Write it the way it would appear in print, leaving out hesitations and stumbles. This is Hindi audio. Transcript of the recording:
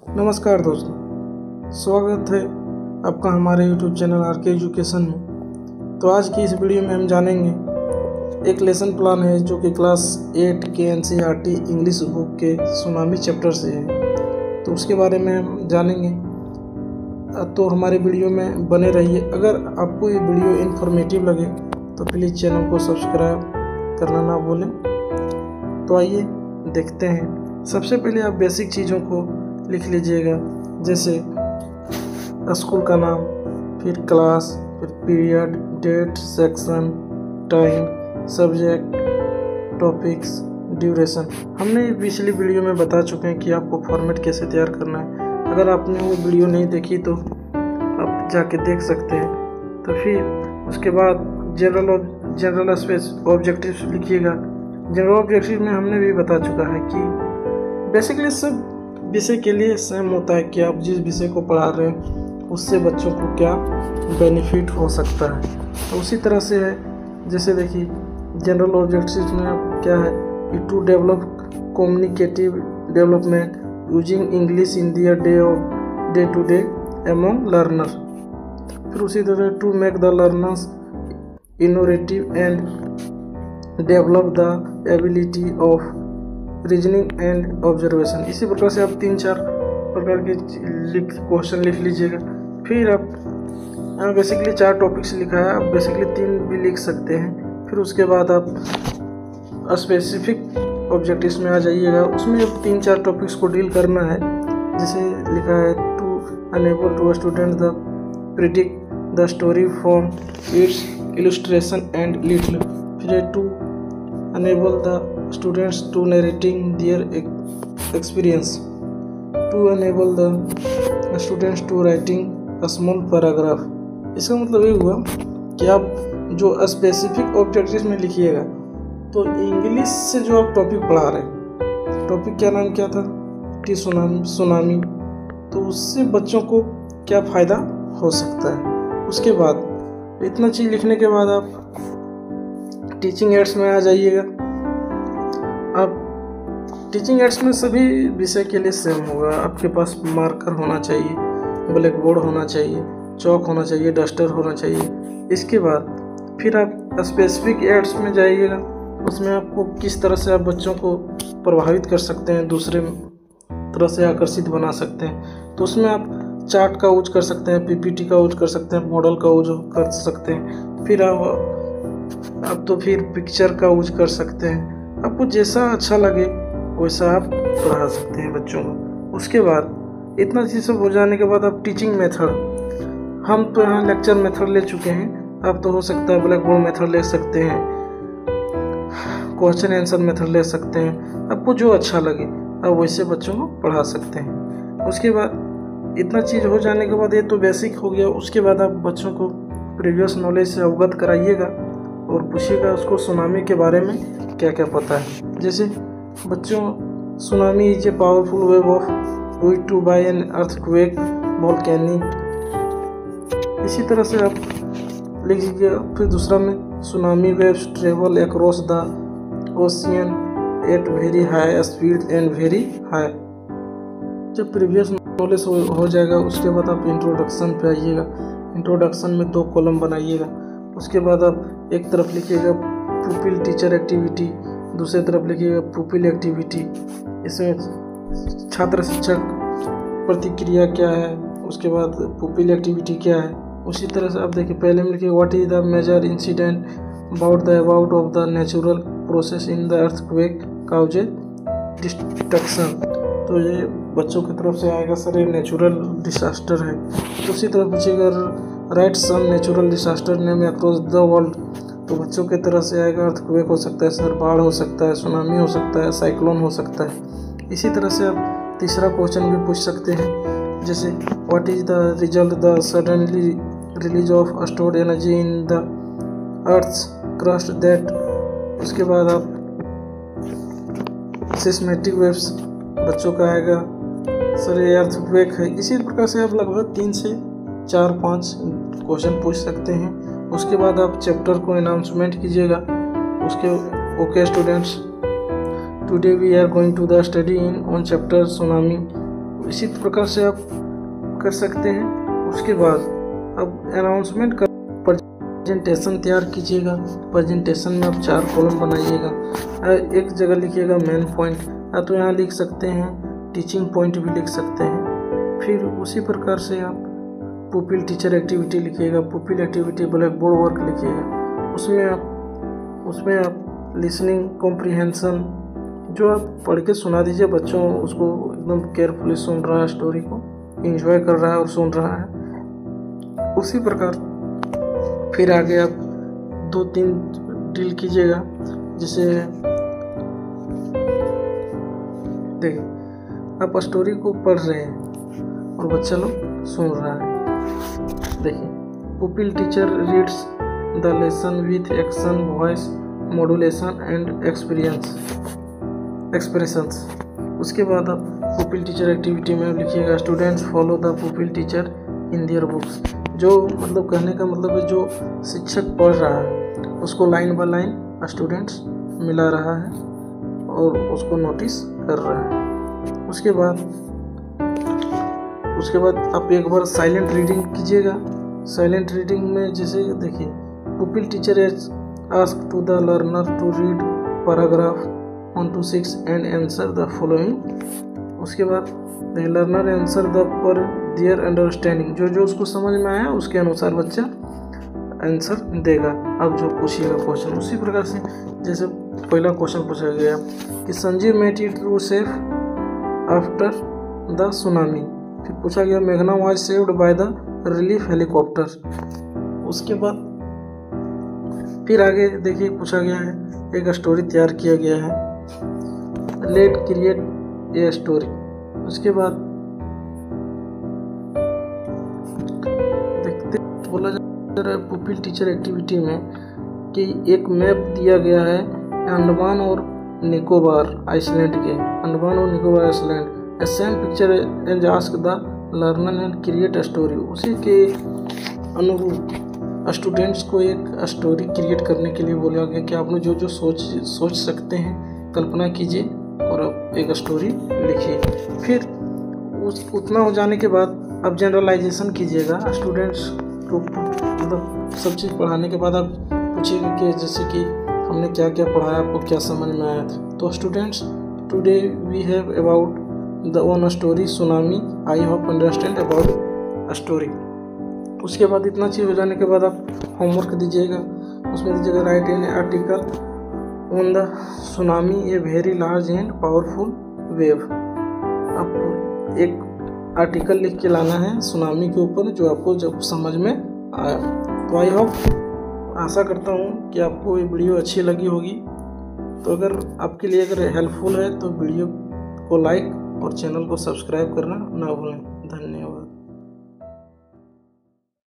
नमस्कार दोस्तों, स्वागत है आपका हमारे YouTube चैनल RK एजुकेशन में। तो आज की इस वीडियो में हम जानेंगे एक लेसन प्लान है जो कि क्लास 8 के NCERT इंग्लिश बुक के सुनामी चैप्टर से है। तो उसके बारे में हम जानेंगे, तो हमारे वीडियो में बने रहिए। अगर आपको ये वीडियो इन्फॉर्मेटिव लगे तो प्लीज़ चैनल को सब्सक्राइब करना ना भूलें। तो आइए देखते हैं। सबसे पहले आप बेसिक चीज़ों को लिख लीजिएगा, जैसे स्कूल का नाम, फिर क्लास, फिर period, date, section, time, subject, topics, duration. हमने पिछली वीडियो में बता चुके हैं कि आपको फॉर्मेट कैसे तैयार करना है। अगर आपने वो वीडियो नहीं देखी तो आप जाके देख सकते हैं। तो फिर उसके बाद जनरल स्पेस ऑब्जेक्टिव्स लिखिएगा। जनरल ऑब्जेक्टिव में हमने भी बता चुका है कि बेसिकली सब विषय के लिए सेम होता है कि आप जिस विषय को पढ़ा रहे हैं उससे बच्चों को क्या बेनिफिट हो सकता है। तो उसी तरह से है, जैसे देखिए जनरल ऑब्जेक्टिव्स में क्या है कि to develop communicative development using English in their day to day among learner. फिर उसी तरह to make the learners innovative and develop the ability of reasoning and observation. इसी प्रकार से आप 3-4 प्रकार के क्वेश्चन लिख लीजिएगा। फिर आप बेसिकली 4 टॉपिक्स लिखा है, आप बेसिकली 3 भी लिख सकते हैं। फिर उसके बाद आप स्पेसिफिक ऑब्जेक्टिव्स में आ जाइएगा। उसमें अब 3-4 टॉपिक्स को डील करना है। जैसे लिखा है to enable to student the predict the story from its illustration and little. फिर to enable the students to narrating their experience, to enable the students to writing a small paragraph। इसका मतलब ये हुआ कि आप जो स्पेसिफिक ऑब्जेक्टिव्स में लिखिएगा, तो इंग्लिश से जो आप टॉपिक पढ़ा रहे हैं, टॉपिक क्या नाम क्या था कि सुनामी, तो उससे बच्चों को क्या फ़ायदा हो सकता है। उसके बाद इतना चीज़ लिखने के बाद आप टीचिंग एड्स में आ जाइएगा। अब टीचिंग एड्स में सभी विषय के लिए सेम होगा। आपके पास मार्कर होना चाहिए, ब्लैक बोर्ड होना चाहिए, चौक होना चाहिए, डस्टर होना चाहिए। इसके बाद फिर आप स्पेसिफिक एड्स में जाइएगा। उसमें आपको किस तरह से आप बच्चों को प्रभावित कर सकते हैं, दूसरे तरह से आकर्षित बना सकते हैं। तो उसमें आप चार्ट का यूज कर सकते हैं, PPT का यूज कर सकते हैं, मॉडल का यूज कर सकते हैं। फिर आप तो फिर पिक्चर का यूज कर सकते हैं। आपको जैसा अच्छा लगे वैसा आप पढ़ा सकते हैं बच्चों को। उसके बाद इतना चीज़ सब हो जाने के बाद आप टीचिंग मेथड, हम तो यहाँ लेक्चर मेथड ले चुके हैं, आप तो हो सकता है ब्लैक बोर्ड मेथड ले सकते हैं, क्वेश्चन आंसर मेथड ले सकते हैं। आपको जो अच्छा लगे आप वैसे बच्चों को पढ़ा सकते हैं। उसके बाद इतना चीज़ हो जाने के बाद ये तो बेसिक हो गया। उसके बाद आप बच्चों को प्रीवियस नॉलेज से अवगत कराइएगा और पूछिएगा उसको सुनामी के बारे में क्या क्या पता है। जैसे बच्चों, tsunami is a powerful wave of wit to by an earthquake volcanic. इसी तरह से आप लिख लीजिए। फिर दूसरा में tsunami waves travel across the ocean at very high speed and very high. जब प्रीवियस नॉलेज हो जाएगा उसके बाद आप इंट्रोडक्शन पे आइएगा। इंट्रोडक्शन में 2 कॉलम बनाइएगा। उसके बाद आप एक तरफ लिखिएगा पुपिल टीचर एक्टिविटी, दूसरी तरफ लिखिएगा पुपिल एक्टिविटी। इसमें छात्र शिक्षक प्रतिक्रिया क्या है, उसके बाद पुपिल एक्टिविटी क्या है। उसी तरह से आप देखिए, पहले में लिखिए what is the major incident about of the natural process in the earthquake causes destruction. तो ये बच्चों की तरफ से आएगा, सर ये नेचुरल डिसास्टर है। तो उसी तरह पूछिएगा write some natural disaster name across the world. तो बच्चों की तरह से आएगा अर्थक्वेक हो सकता है, सर बाढ़ हो सकता है, सुनामी हो सकता है, साइक्लोन हो सकता है। इसी तरह से आप तीसरा क्वेश्चन भी पूछ सकते हैं, जैसे what is the result the suddenly release of stored energy in the earth's crust that. उसके बाद आप सिस्मेटिक वेव्स बच्चों का आएगा, सर ये अर्थक्वेक है। इसी प्रकार से आप लगभग 3 से 4-5 क्वेश्चन पूछ सकते हैं। उसके बाद आप चैप्टर को अनाउंसमेंट कीजिएगा। उसके okay students, today we are going to the study in on chapter tsunami इसी प्रकार से आप कर सकते हैं। उसके बाद अब अनाउंसमेंट का प्रेजेंटेशन तैयार कीजिएगा। प्रेजेंटेशन में आप 4 कॉलम बनाइएगा। एक जगह लिखिएगा मेन पॉइंट, या तो यहाँ लिख सकते हैं टीचिंग पॉइंट भी लिख सकते हैं। फिर उसी प्रकार से आप पुपिल टीचर एक्टिविटी लिखिएगा, pupil activity black board work लिखिएगा। उसमें आप लिसनिंग कॉम्प्रिहेंशन जो आप पढ़ के सुना दीजिए बच्चों, उसको एकदम केयरफुली सुन रहा है, स्टोरी को एंजॉय कर रहा है और सुन रहा है। उसी प्रकार फिर आगे आप 2-3 ड्रिल कीजिएगा। जैसे देखिए आप स्टोरी को पढ़ रहे हैं और बच्चा लोग सुन रहा है। देखिए pupil teacher reads the lesson with action, voice modulation and expressions. उसके बाद आप पुपिल टीचर एक्टिविटी में लिखिएगा students follow the pupil teacher in their books. जो मतलब कहने का मतलब है जो शिक्षक पढ़ रहा है उसको लाइन बाय लाइन स्टूडेंट्स मिला रहा है और उसको नोटिस कर रहा है। उसके बाद आप एक बार साइलेंट रीडिंग कीजिएगा। साइलेंट रीडिंग में जैसे देखिए pupil teacher has asked to the learner to read paragraph 1 to 6 and answer the following. उसके बाद the learner answer the per their understanding, जो उसको समझ में आया उसके अनुसार बच्चा आंसर देगा। अब जो पूछिएगा क्वेश्चन उसी प्रकार से जैसे पहला क्वेश्चन पूछा गया कि Sanjeev made it through safe after the tsunami. फिर पूछा गया मेघना was saved by the relief helicopter. उसके बाद फिर आगे देखिए पूछा गया है एक स्टोरी तैयार किया गया है, लेट क्रिएट ए स्टोरी। उसके बाद देखते बोला जा रहा है पुपिल टीचर एक्टिविटी में कि एक मैप दिया गया है अंडमान और निकोबार आइसलैंड के, अंडमान और Nicobar island. A same picture and ask the learner and create story. उसी के अनुरूप स्टूडेंट्स को एक स्टोरी क्रिएट करने के लिए बोला गया कि आपने जो सोच सकते हैं कल्पना कीजिए और अब एक स्टोरी लिखिए। फिर उतना हो जाने के बाद अब जनरलाइजेशन कीजिएगा। स्टूडेंट्स को मतलब सब चीज़ पढ़ाने के बाद आप पूछिएगा कि जैसे कि हमने क्या क्या पढ़ाया, आपको क्या समझ में आया था। तो students today we have about the one story tsunami, I hope understand about story. उसके बाद इतना चीज़ हो जाने के बाद आप होमवर्क दीजिएगा। उसमें दीजिएगा right an article on the tsunami a very large and powerful wave. आप एक आर्टिकल लिख के लाना है सुनामी के ऊपर जो आपको जब समझ में आया। तो आई होप आशा करता हूँ कि आपको ये वीडियो अच्छी लगी होगी। तो अगर आपके लिए अगर हेल्पफुल है तो वीडियो को लाइक और चैनल को सब्सक्राइब करना ना भूलें। धन्यवाद।